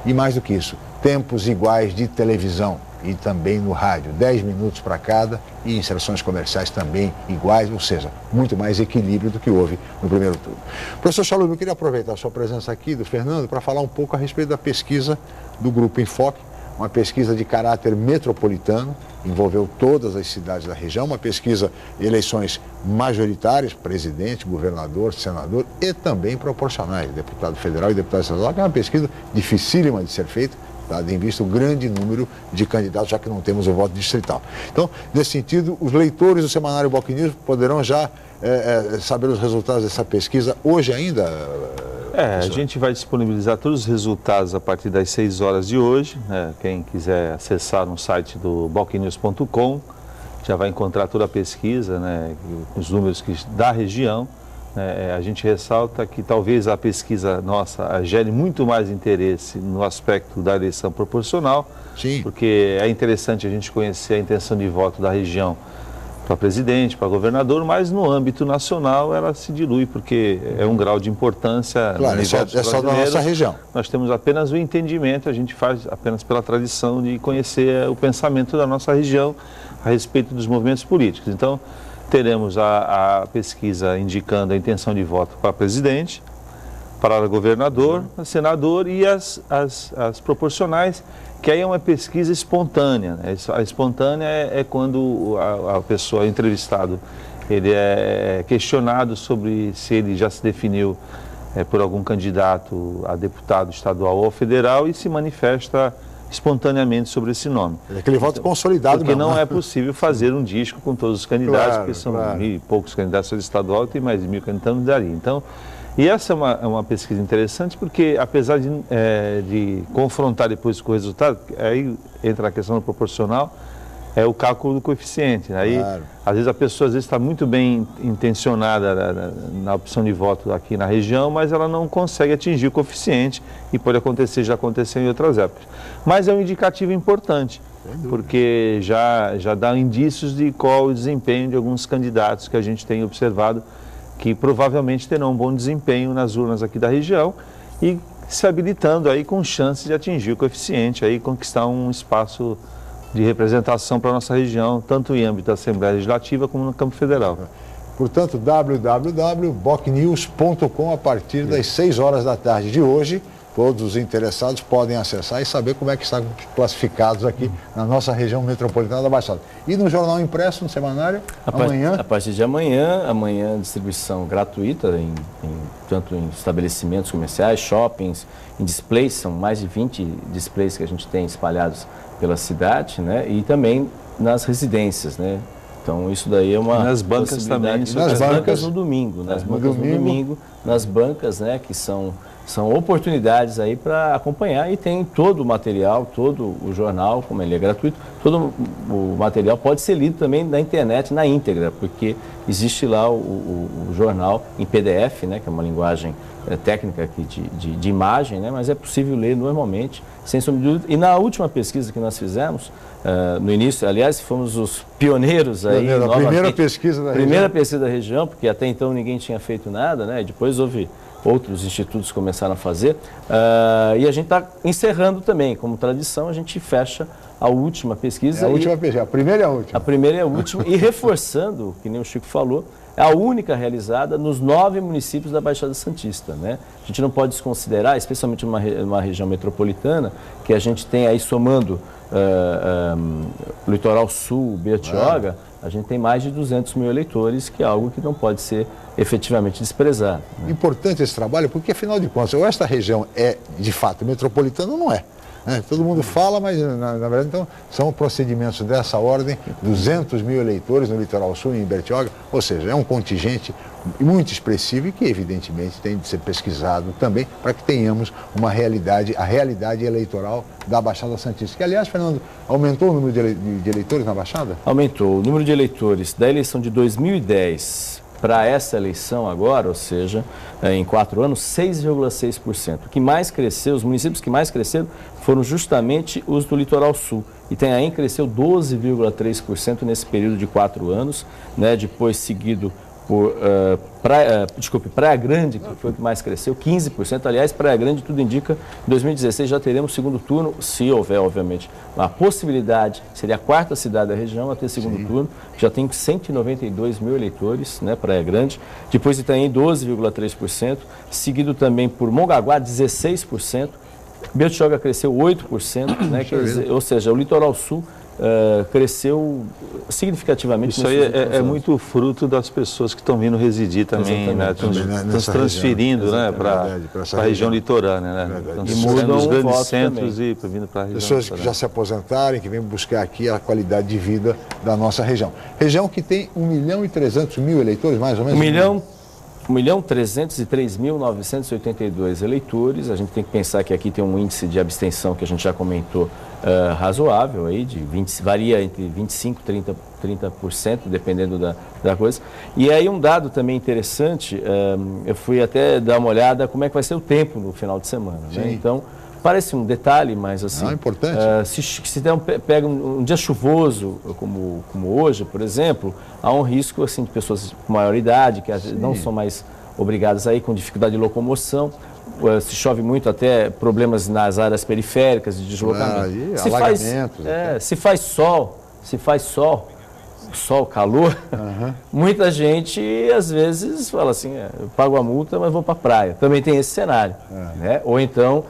e mais do que isso, tempos iguais de televisão e também no rádio, 10 minutos para cada, e inserções comerciais também iguais, ou seja, muito mais equilíbrio do que houve no primeiro turno. Professor Chalub, eu queria aproveitar a sua presença aqui, do Fernando, para falar um pouco a respeito da pesquisa do Grupo Enfoque, uma pesquisa de caráter metropolitano, envolveu todas as cidades da região, uma pesquisa de eleições majoritárias, presidente, governador, senador e também proporcionais, deputado federal e deputado estadual, que é uma pesquisa dificílima de ser feita, dado em vista o grande número de candidatos, já que não temos o voto distrital. Então, nesse sentido, os leitores do Semanário Boc News poderão já saber os resultados dessa pesquisa hoje ainda? A gente vai disponibilizar todos os resultados a partir das 6 horas de hoje, né? Quem quiser acessar no site do bocnews.com já vai encontrar toda a pesquisa, né? Os números da região. A gente ressalta que talvez a pesquisa nossa gere muito mais interesse no aspecto da eleição proporcional, porque é interessante a gente conhecer a intenção de voto da região para presidente, para governador, mas no âmbito nacional ela se dilui, porque é um grau de importância. Claro, é só da nossa região. Nós temos apenas o entendimento, a gente faz apenas pela tradição de conhecer o pensamento da nossa região a respeito dos movimentos políticos. Então, teremos a pesquisa indicando a intenção de voto para presidente, para governador, senador e as proporcionais, que aí é uma pesquisa espontânea, né? A espontânea é quando a pessoa, o entrevistado, ele é questionado sobre se ele já se definiu por algum candidato a deputado estadual ou federal e se manifesta espontaneamente sobre esse nome. É aquele voto consolidado. Porque não é possível fazer um disco com todos os candidatos, porque são 1.000 e poucos candidatos ao estadual, tem mais de 1.000 candidatos, não daria. Então, e essa é uma pesquisa interessante, porque apesar de confrontar depois com o resultado, aí entra a questão do proporcional, é o cálculo do coeficiente. Aí, às vezes, a pessoa está muito bem intencionada na opção de voto aqui na região, mas ela não consegue atingir o coeficiente e pode acontecer, já aconteceu em outras épocas. Mas é um indicativo importante, porque já dá indícios de qual o desempenho de alguns candidatos que a gente tem observado, que provavelmente terão um bom desempenho nas urnas aqui da região e se habilitando aí com chance de atingir o coeficiente, aí conquistar um espaço de representação para a nossa região, tanto em âmbito da Assembleia Legislativa como no campo federal. Portanto, www.bocnews.com a partir das 6 horas da tarde de hoje. Todos os interessados podem acessar e saber como é que estão classificados aqui na nossa região metropolitana da Baixada. E no jornal impresso, no semanário, amanhã? A partir de amanhã distribuição gratuita, tanto em estabelecimentos comerciais, shoppings, em displays, são mais de 20 displays que a gente tem espalhados pela cidade, né? E também nas residências, né? Então isso daí é uma nas bancas também, nas bancas no domingo, nas bancas, né, que são oportunidades aí para acompanhar, e tem todo o material, todo o jornal, como ele é gratuito, todo o material pode ser lido também na internet, na íntegra, porque existe lá o jornal em PDF, né, que é uma linguagem técnica aqui de imagem, né, mas é possível ler normalmente, sem sombra de dúvida. E na última pesquisa que nós fizemos, no início, aliás, fomos os pioneiros aí. A primeira pesquisa da região. Primeira pesquisa da região, porque até então ninguém tinha feito nada, né, e depois houve outros institutos que começaram a fazer, e a gente está encerrando também, como tradição, a gente fecha a última pesquisa. A última pesquisa, a primeira e a última. A primeira e a última, e reforçando, que nem o Chico falou, é a única realizada nos 9 municípios da Baixada Santista, né? A gente não pode desconsiderar, especialmente numa região metropolitana, que a gente tem aí somando Litoral Sul, Bertioga, a gente tem mais de 200 mil eleitores, que é algo que não pode ser efetivamente desprezado. Né? Importante esse trabalho, porque afinal de contas, ou esta região é de fato metropolitana ou não é. Todo mundo fala, mas na verdade então, são procedimentos dessa ordem, 200 mil eleitores no Litoral Sul e em Bertioga, ou seja, é um contingente muito expressivo e que evidentemente tem de ser pesquisado também para que tenhamos uma realidade, a realidade eleitoral da Baixada Santista. Que aliás, Fernando, aumentou o número de eleitores na Baixada? Aumentou. O número de eleitores da eleição de 2010 para essa eleição agora, ou seja, em 4 anos, 6,6%. O que mais cresceu, os municípios que mais cresceram foram justamente os do Litoral Sul. Itanhaém cresceu 12,3% nesse período de 4 anos, né? Depois seguido por Praia Grande, que foi o que mais cresceu, 15%. Aliás, Praia Grande, tudo indica, em 2016 já teremos segundo turno, se houver, obviamente, a possibilidade, seria a 4ª cidade da região a ter segundo turno, já tem 192 mil eleitores, né, Praia Grande. Depois Itanhaém, 12,3%, seguido também por Mongaguá, 16%. Bertioga cresceu 8%, né, ou seja, o Litoral Sul cresceu significativamente. Isso aí é muito fruto das pessoas que estão vindo residir também, né? Estão transferindo, né, para a região litorânea, né? Estão saindo dos grandes centros e vindo para a região. Pessoas que já se aposentarem, que vêm buscar aqui a qualidade de vida da nossa região. Região que tem 1.300.000 eleitores, mais ou menos? 1.303.982 eleitores. A gente tem que pensar que aqui tem um índice de abstenção que a gente já comentou razoável, aí, varia entre 25% e 30%, dependendo da coisa. E aí um dado também interessante, eu fui até dar uma olhada como é que vai ser o tempo no final de semana. Né? Então, parece um detalhe, mas assim, importante. Se pega um dia chuvoso, como hoje, por exemplo, há um risco assim, de pessoas com maior idade, que não são mais obrigadas a ir com dificuldade de locomoção. Se chove muito, até problemas nas áreas periféricas de deslocamento. Se faz sol, calor, muita gente às vezes fala assim, eu pago a multa, mas vou para a praia. Também tem esse cenário. Né? Ou então,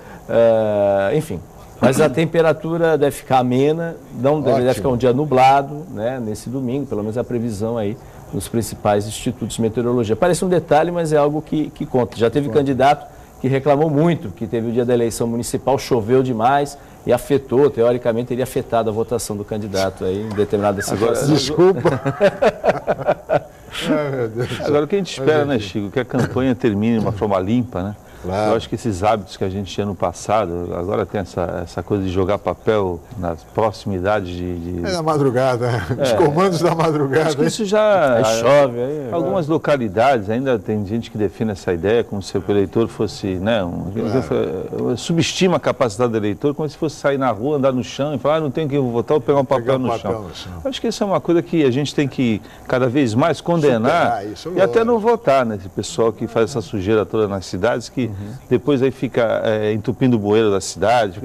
enfim, mas a temperatura deve ficar amena, não deve ficar um dia nublado, né? Nesse domingo, pelo menos a previsão aí nos principais institutos de meteorologia. Parece um detalhe, mas é algo que conta. Já teve candidato que reclamou muito, que teve o dia da eleição municipal, choveu demais e afetou, teoricamente teria afetado a votação do candidato aí em determinada situação. Desculpa. Agora o que a gente espera, né, Chico, que a campanha termine de uma forma limpa, né? Claro. Eu acho que esses hábitos que a gente tinha no passado, agora tem essa coisa de jogar papel nas proximidades de... É na madrugada, os comandos da madrugada. Acho que isso já... Aí chove. Aí, algumas localidades ainda tem gente que define essa ideia como se o eleitor fosse, né, subestima a capacidade do eleitor como se fosse sair na rua, andar no chão e falar, não tenho que votar, ou pegar um papel no chão. Acho que isso é uma coisa que a gente tem que cada vez mais condenar e até não votar, né? Esse pessoal que faz essa sujeira toda nas cidades, que depois aí fica entupindo o bueiro da cidade,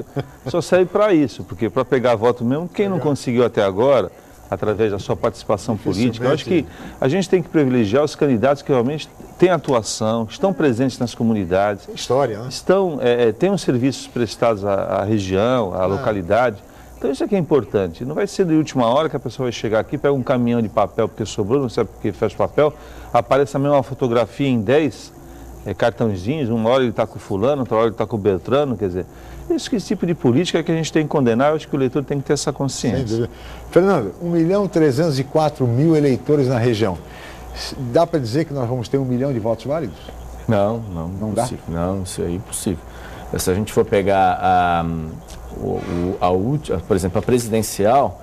só serve para isso, porque para pegar voto mesmo, quem não conseguiu até agora, através da sua participação política, eu acho que a gente tem que privilegiar os candidatos que realmente têm atuação, estão presentes nas comunidades, história, né? Têm os serviços prestados à região, à localidade. Então isso aqui é importante. Não vai ser de última hora que a pessoa vai chegar aqui, pega um caminhão de papel porque sobrou, não sabe porque fez papel, aparece também uma fotografia em 10 cartãozinhos, uma hora ele está com o fulano, outra hora ele está com o Beltrano, quer dizer, esse tipo de política que a gente tem que condenar, eu acho que o eleitor tem que ter essa consciência. Fernando, 1.304.000 eleitores na região. Dá para dizer que nós vamos ter 1 milhão de votos válidos? Não dá? Não, isso é impossível. Se a gente for pegar por exemplo, a presidencial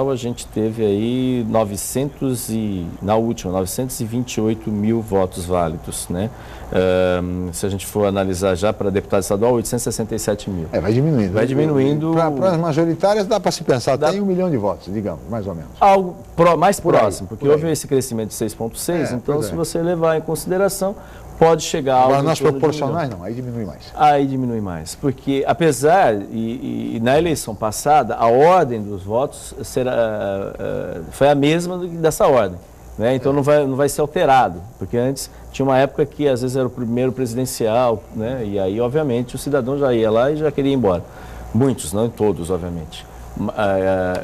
a gente teve aí 928 mil votos válidos, né? Se a gente for analisar já para deputado estadual, 867 mil. Vai diminuindo. Vai diminuindo. Para as majoritárias dá para se pensar, tem 1 milhão de votos, digamos, mais ou menos. Algo mais próximo, porque houve esse crescimento de 6,6, então se você levar em consideração, pode chegar a... Agora nas proporcionais não, aí diminui mais. Aí diminui mais, porque apesar, e na eleição passada, a ordem dos votos foi a mesma dessa ordem, né? Então não vai ser alterado, porque antes tinha uma época que às vezes era o primeiro presidencial, né? E aí obviamente o cidadão já ia lá e já queria ir embora. Muitos, não todos, obviamente.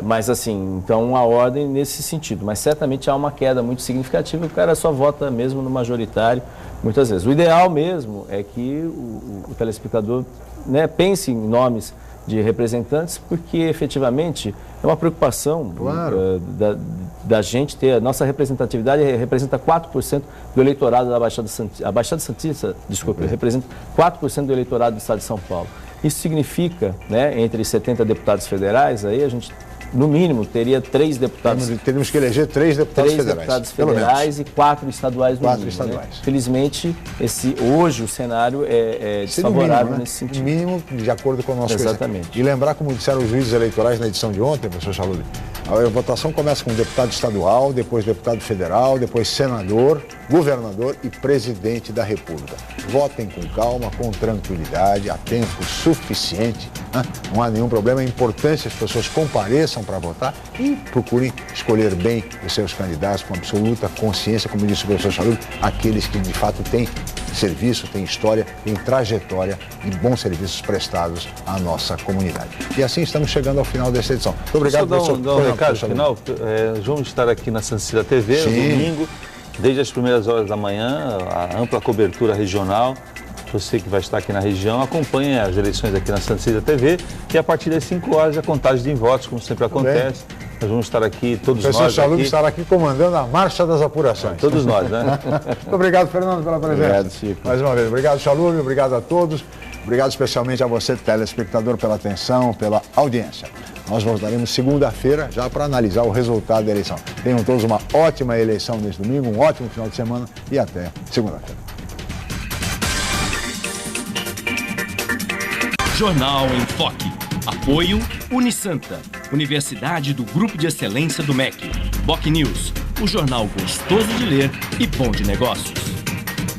Mas assim, então a ordem nesse sentido, mas certamente há uma queda muito significativa, o cara só vota mesmo no majoritário, muitas vezes. O ideal mesmo é que o telespectador, né, pense em nomes de representantes, porque efetivamente é uma preocupação da gente ter, a nossa representatividade representa 4% do eleitorado da Baixada Santista, a Baixada Santista, desculpe, representa 4% do eleitorado do estado de São Paulo. Isso significa, né, entre 70 deputados federais, aí a gente, no mínimo, teria 3 deputados... Teríamos que eleger 3 deputados federais. 3 deputados federais e 4 estaduais no mínimo. Estaduais. Né? Felizmente, hoje o cenário é desfavorável mínimo, né? nesse sentido. Mínimo, de acordo com o nosso... Exatamente. E lembrar, como disseram os juízes eleitorais na edição de ontem, professor Chaludi, a votação começa com deputado estadual, depois deputado federal, depois senador, governador e presidente da República. Votem com calma, com tranquilidade, há tempo suficiente, né? Não há nenhum problema. É importante que as pessoas compareçam para votar e procurem escolher bem os seus candidatos com absoluta consciência, como disse o professor Chaludi, aqueles que de fato têm serviço, têm história, têm trajetória e bons serviços prestados à nossa comunidade. E assim estamos chegando ao final dessa edição. Muito obrigado, professor. Dar um recado final. Vamos estar aqui na Santa Cecília TV, no domingo, desde as primeiras horas da manhã, a ampla cobertura regional. Você que vai estar aqui na região, acompanhe as eleições aqui na Santa Cecília TV e a partir das 5 horas a contagem de votos, como sempre acontece. Nós vamos estar aqui, todos nós. O professor Chaludi estará aqui comandando a marcha das apurações. Todos nós, né? Muito obrigado, Fernando, pela presença. Obrigado, Chico. Mais uma vez, obrigado, Chaludi, obrigado a todos. Obrigado especialmente a você, telespectador, pela atenção, pela audiência. Nós voltaremos segunda-feira já para analisar o resultado da eleição. Tenham todos uma ótima eleição neste domingo, um ótimo final de semana e até segunda-feira. Jornal em Foque. Apoio Unisanta, Universidade do Grupo de Excelência do MEC. BocNews, o jornal gostoso de ler e bom de negócios.